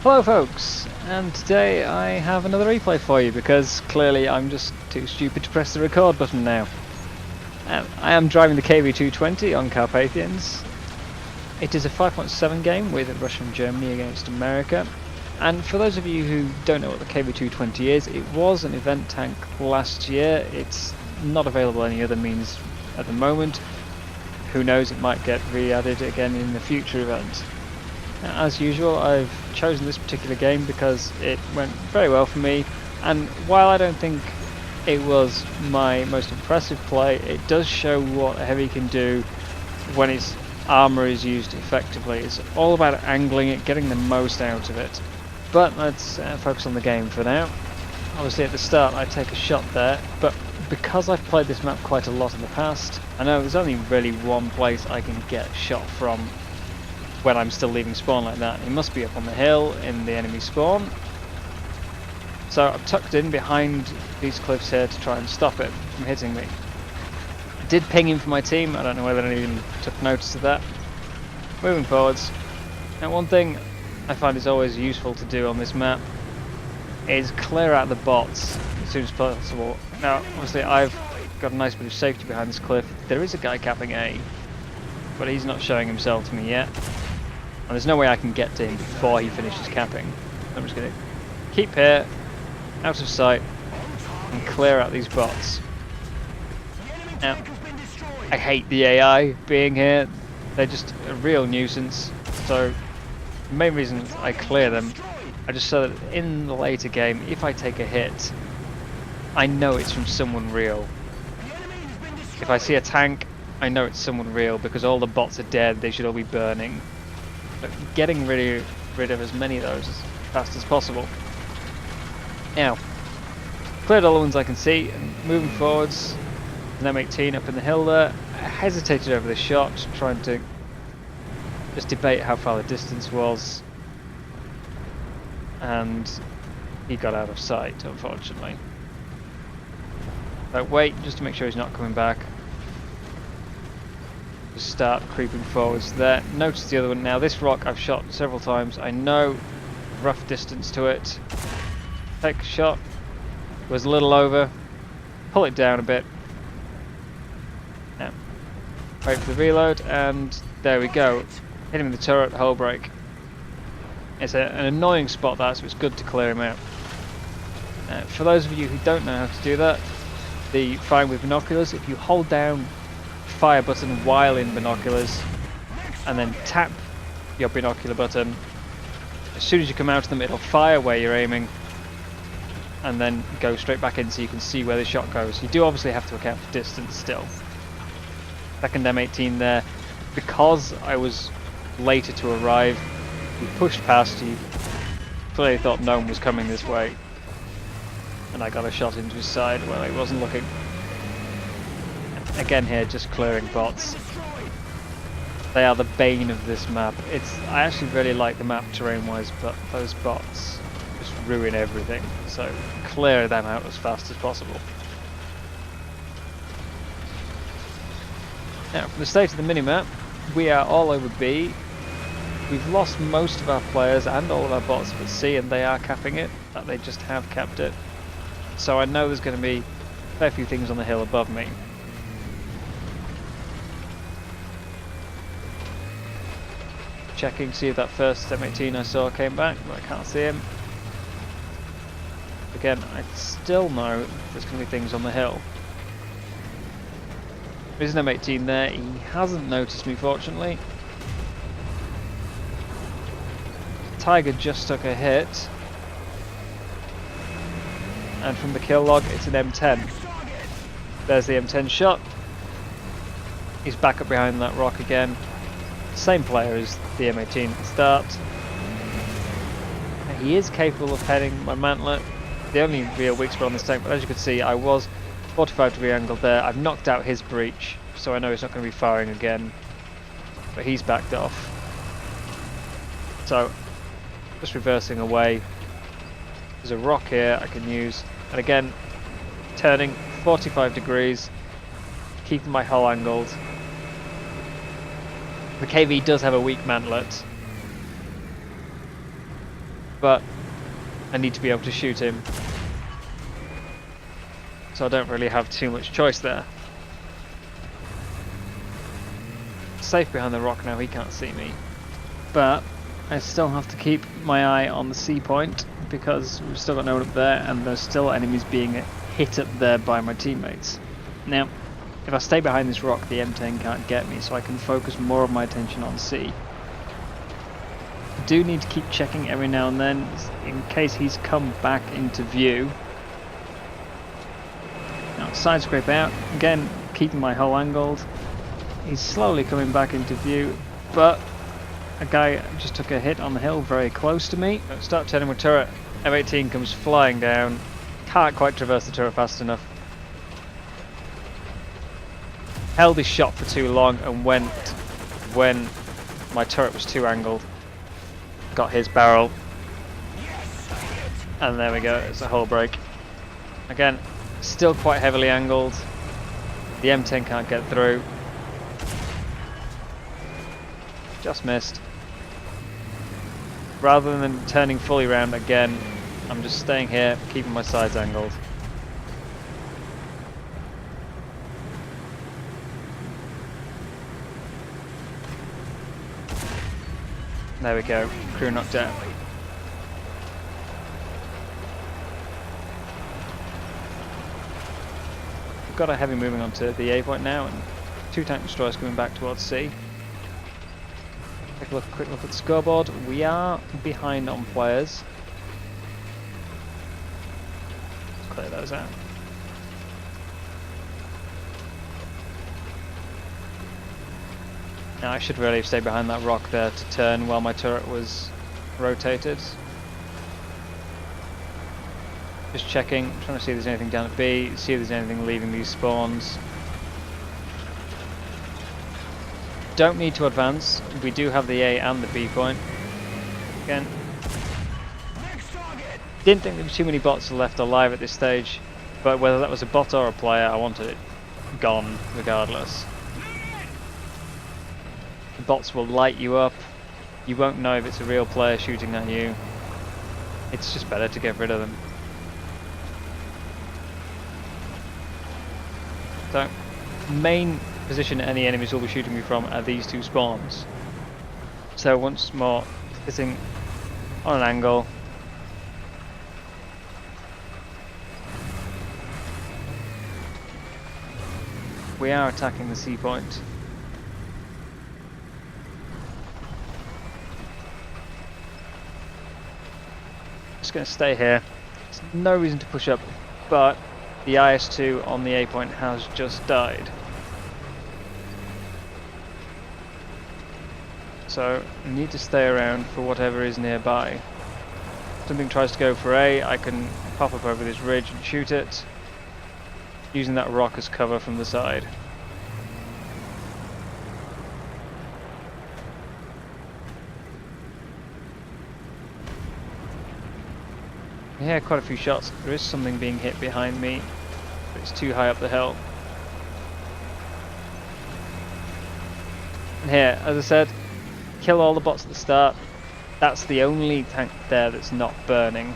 Hello folks, and today I have another replay for you because clearly I'm just too stupid to press the record button now. I am driving the KV-220 on Carpathians. It is a 5.7 game with Russia and Germany against America. And for those of you who don't know what the KV-220 is, it was an event tank last year. It's not available any other means at the moment. Who knows, it might get re-added again in a future event. As usual, I've chosen this particular game because it went very well for me, and while I don't think it was my most impressive play, it does show what a heavy can do when its armour is used effectively. It's all about angling it, getting the most out of it. But let's focus on the game for now. Obviously at the start I take a shot there, but because I've played this map quite a lot in the past, I know there's only really one place I can get shot from when I'm still leaving spawn like that. It must be up on the hill in the enemy spawn. So I'm tucked in behind these cliffs here to try and stop it from hitting me. I did ping him for my team, I don't know whether anyone took notice of that. Moving forwards. Now one thing I find is always useful to do on this map is clear out the bots as soon as possible. Now obviously I've got a nice bit of safety behind this cliff. There is a guy capping A, but he's not showing himself to me yet. And there's no way I can get to him before he finishes capping. I'm just going to keep here, out of sight, and clear out these bots. Now, I hate the AI being here. They're just a real nuisance. So, the main reason I clear them are just so that in the later game, if I take a hit, I know it's from someone real. If I see a tank, I know it's someone real because all the bots are dead, they should all be burning. But getting rid of as many of those as fast as possible. Now, cleared all the ones I can see, and moving forwards, an M18 up in the hill there. I hesitated over the shot, trying to just debate how far the distance was, and he got out of sight, unfortunately. So wait, just to make sure he's not coming back. Just start creeping forwards there. Notice the other one now. This rock I've shot several times. I know rough distance to it. Take a shot. Was a little over. Pull it down a bit. Now, wait for the reload, and there we go. Hit him with the turret, hull break. It's an annoying spot that, so it's good to clear him out. For those of you who don't know how to do that, the firing with binoculars, if you hold down fire button while in binoculars and then tap your binocular button, as soon as you come out of them it'll fire where you're aiming and then go straight back in so you can see where the shot goes. You do obviously have to account for distance still. Second M18 there. Because I was later to arrive, he pushed past you, clearly thought no one was coming this way, and I got a shot into his side when he wasn't looking. Again here, just clearing bots. They are the bane of this map. I actually really like the map terrain-wise, but those bots just ruin everything. So clear them out as fast as possible. Now, from the state of the minimap, we are all over B. We've lost most of our players and all of our bots at C, and they are capping it. They just have capped it. So I know there's going to be a fair few things on the hill above me. Checking, see if that first M18 I saw came back, but I can't see him. Again, I still know there's going to be things on the hill. There's an M18 there, he hasn't noticed me fortunately. Tiger just took a hit. And from the kill log, it's an M10. There's the M10 shot. He's back up behind that rock again. Same player as the M18 at the start. He is capable of heading my mantlet. The only real weak spot on this tank, but as you can see, I was 45-degree angled there. I've knocked out his breach, so I know he's not going to be firing again. But he's backed off. So, just reversing away. There's a rock here I can use. And again, turning 45 degrees, keeping my hull angled. The KV does have a weak mantlet, but I need to be able to shoot him. So I don't really have too much choice there. Safe behind the rock now, he can't see me. But I still have to keep my eye on the C point because we've still got no one up there and there's still enemies being hit up there by my teammates. Now, if I stay behind this rock, the M10 can't get me, so I can focus more of my attention on C. I do need to keep checking every now and then in case he's come back into view. Now, side scrape out, again, keeping my hull angled. He's slowly coming back into view, but a guy just took a hit on the hill very close to me. Start turning my turret, F-18 comes flying down, can't quite traverse the turret fast enough. Held his shot for too long and went when my turret was too angled. Got his barrel. And there we go, it's a hull break. Again, still quite heavily angled. The M10 can't get through. Just missed. Rather than turning fully round again, I'm just staying here, keeping my sides angled. There we go, crew knocked out. We've got a heavy moving onto the A point now, and 2 tank destroyers coming back towards C. Take a quick look at the scoreboard. We are behind on players. Let's clear those out. Now I should really have stayed behind that rock there to turn while my turret was rotated. Just checking, trying to see if there's anything down at B, see if there's anything leaving these spawns. Don't need to advance, we do have the A and the B point. Again, didn't think there were too many bots left alive at this stage, but whether that was a bot or a player, I wanted it gone regardless. The bots will light you up, you won't know if it's a real player shooting at you. It's just better to get rid of them. So, main position any enemies will be shooting me from are these 2 spawns. So once more, hitting on an angle. We are attacking the C point. Just going to stay here. There's no reason to push up, but the IS-2 on the A point has just died. So I need to stay around for whatever is nearby. If something tries to go for A, I can pop up over this ridge and shoot it, using that rock as cover from the side. I hear quite a few shots. There is something being hit behind me, but it's too high up the hill. And here, as I said, kill all the bots at the start. That's the only tank there that's not burning.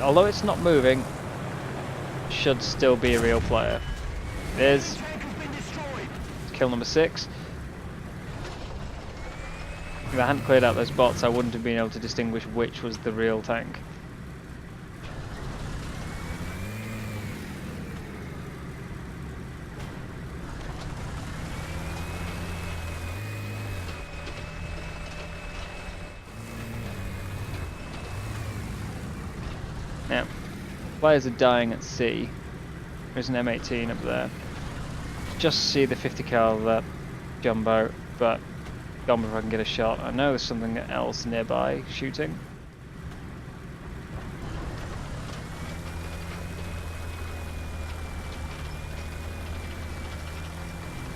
Although it's not moving, it should still be a real player. It is. It's kill number 6. If I hadn't cleared out those bots, I wouldn't have been able to distinguish which was the real tank. Now, players are dying at sea. There's an M18 up there. Just see the 50 cal of that jumbo, but gone before I can get a shot. I know there's something else nearby shooting.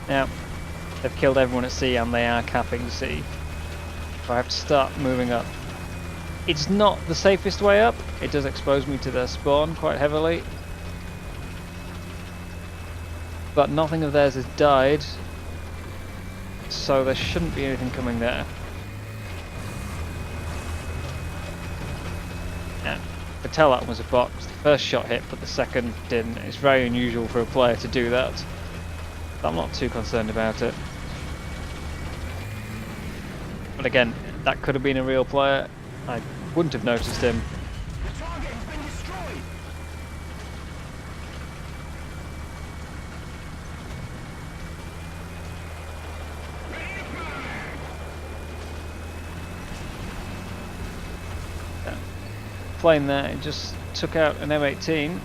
Now, they've killed everyone at sea and they are capping sea. So I have to start moving up. It's not the safest way up. It does expose me to their spawn quite heavily. But nothing of theirs has died, so there shouldn't be anything coming there. tell that was a box. The first shot hit, but the second didn't. It's very unusual for a player to do that. But I'm not too concerned about it. But again, that could have been a real player. I wouldn't have noticed him. Plane there, it just took out an M18.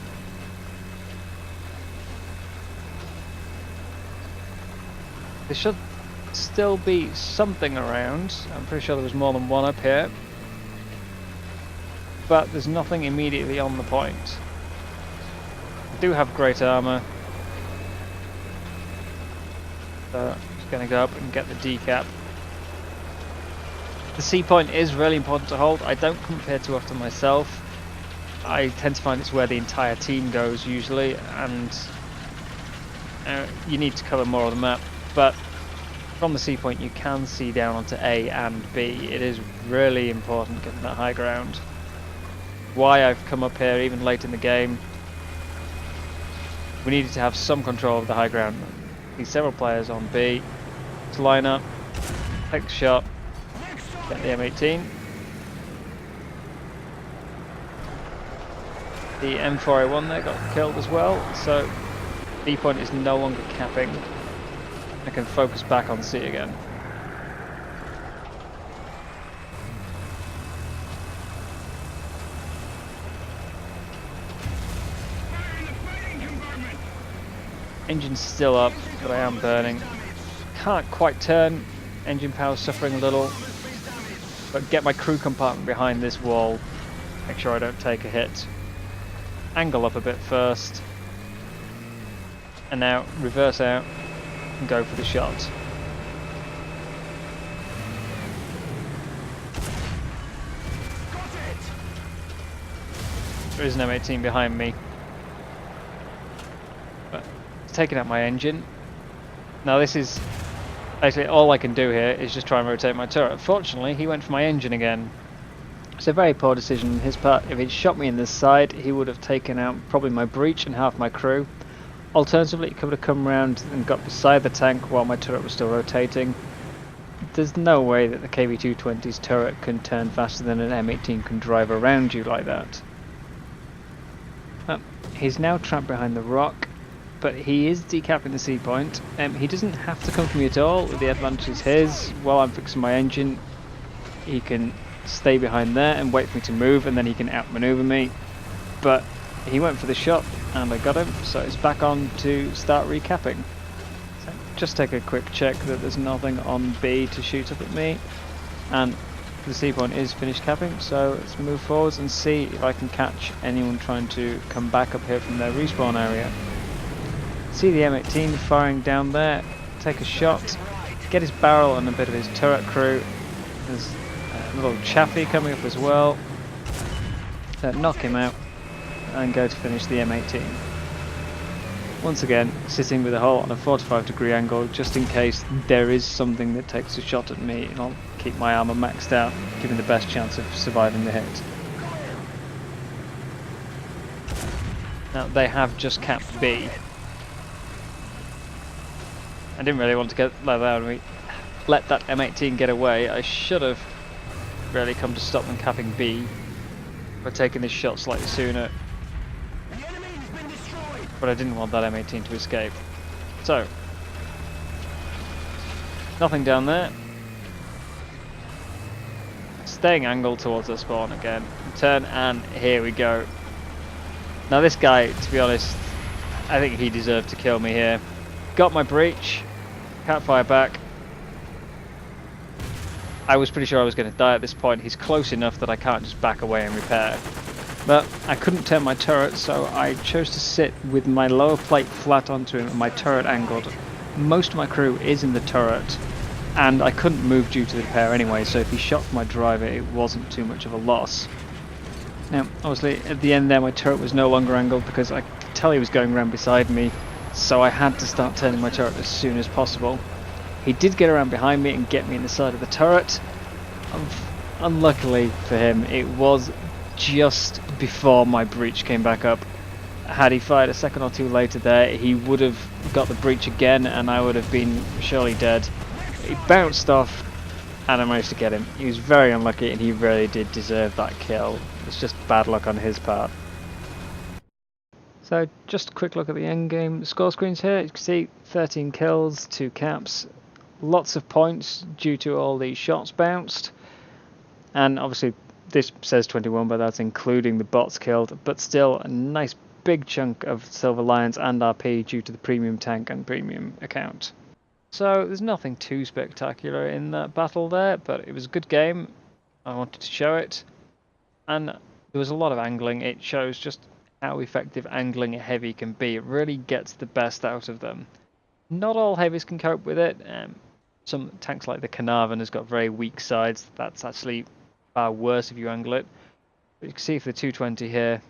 There should still be something around. I'm pretty sure there was more than one up here. But there's nothing immediately on the point. I do have great armour. So I'm just going to go up and get the decap. The C point is really important to hold. I don't come up here too often myself. I tend to find it's where the entire team goes usually, and you need to cover more of the map. But from the C point you can see down onto A and B. It is really important getting that high ground. Why I've come up here even late in the game. We needed to have some control of the high ground. See several players on B. Let's line up, take the shot. Get the M18. The M4A1 there got killed as well, so B point is no longer capping. I can focus back on C again. Engine's still up, but I am burning. Can't quite turn. Engine power suffering a little. But get my crew compartment behind this wall, make sure I don't take a hit. Angle up a bit first, and now reverse out and go for the shot. There is an M18 behind me, but it's taking out my engine. Now this is basically all I can do here is just try and rotate my turret. Fortunately, he went for my engine again. It's a very poor decision on his part. If he'd shot me in this side, he would have taken out probably my breach and half my crew. Alternatively, he could have come around and got beside the tank while my turret was still rotating. There's no way that the KV-220's turret can turn faster than an M18 can drive around you like that. He's now trapped behind the rock. But he is decapping the C point. He doesn't have to come for me at all. The advantage is his. While I'm fixing my engine, he can stay behind there and wait for me to move, and then he can outmaneuver me. But he went for the shot, and I got him. So it's back on to start recapping. So just take a quick check that there's nothing on B to shoot up at me, and the C point is finished capping. So let's move forwards and see if I can catch anyone trying to come back up here from their respawn area. See the M18 firing down there, take a shot, get his barrel and a bit of his turret crew. There's a little Chaffee coming up as well. Knock him out and go to finish the M18. Once again, sitting with a hull on a 45-degree angle just in case there is something that takes a shot at me, and I'll keep my armour maxed out, giving the best chance of surviving the hit. Now they have just capped B. I didn't really want to let that M18 get away. I should have really come to stop them capping B by taking this shot slightly sooner. But I didn't want that M18 to escape. So, nothing down there. Staying angled towards the spawn again. Turn, and here we go. Now this guy, to be honest, I think he deserved to kill me here. Got my breach. Can't fire back. I was pretty sure I was going to die at this point. He's close enough that I can't just back away and repair. But I couldn't turn my turret, so I chose to sit with my lower plate flat onto him and my turret angled. Most of my crew is in the turret, and I couldn't move due to the repair anyway, so if he shot my driver, it wasn't too much of a loss. Now, obviously, at the end there, my turret was no longer angled because I could tell he was going around beside me, so I had to start turning my turret as soon as possible. He did get around behind me and get me in the side of the turret. Unluckily for him, it was just before my breach came back up. Had he fired a second or two later there, he would have got the breach again and I would have been surely dead. He bounced off and I managed to get him. He was very unlucky and he really did deserve that kill. It's just bad luck on his part. So just a quick look at the end game score screens here. You can see 13 kills, 2 caps, lots of points due to all these shots bounced. And obviously this says 21, but that's including the bots killed, but still a nice big chunk of Silver Lions and RP due to the premium tank and premium account. So there's nothing too spectacular in that battle there, but it was a good game. I wanted to show it, and there was a lot of angling. It shows just how effective angling a heavy can be. It really gets the best out of them. Not all heavies can cope with it. Some tanks like the Carnarvon has got very weak sides. That's actually far worse if you angle it. But you can see for the 220 here,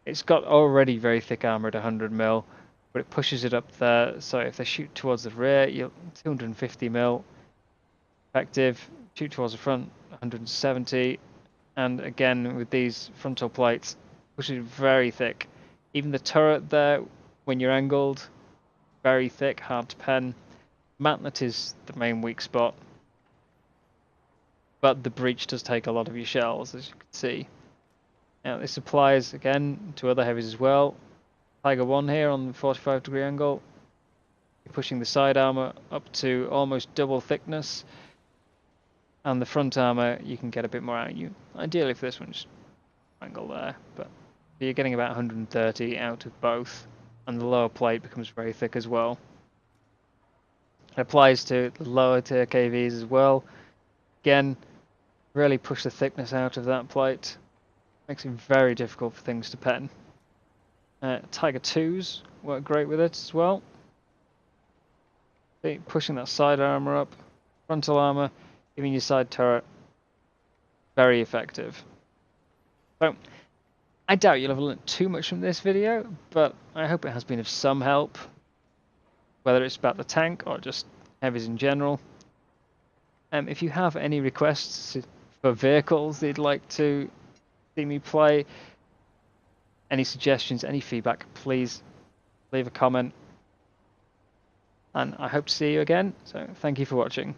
it's got already very thick armor at 100 mil, but it pushes it up there. So if they shoot towards the rear, you're 250 mil effective. Shoot towards the front, 170. And again, with these frontal plates, pushes it very thick. Even the turret there, when you're angled, very thick, hard to pen. Mantlet is the main weak spot, but the breach does take a lot of your shells, as you can see. Now this applies again to other heavies as well. Tiger 1 here on the 45-degree angle. You're pushing the side armor up to almost double thickness, and the front armor you can get a bit more out of you. Ideally for this one, just angle there, but you're getting about 130 out of both, and the lower plate becomes very thick as well. It applies to the lower tier KVs as well. Again, really push the thickness out of that plate. Makes it very difficult for things to pen. Tiger 2s work great with it as well. See, pushing that side armor up, frontal armor, giving your side turret, very effective. So, I doubt you'll have learned too much from this video, but I hope it has been of some help, whether it's about the tank or just heavies in general. If you have any requests for vehicles that you'd like to see me play, any suggestions, any feedback, please leave a comment. And I hope to see you again, so thank you for watching.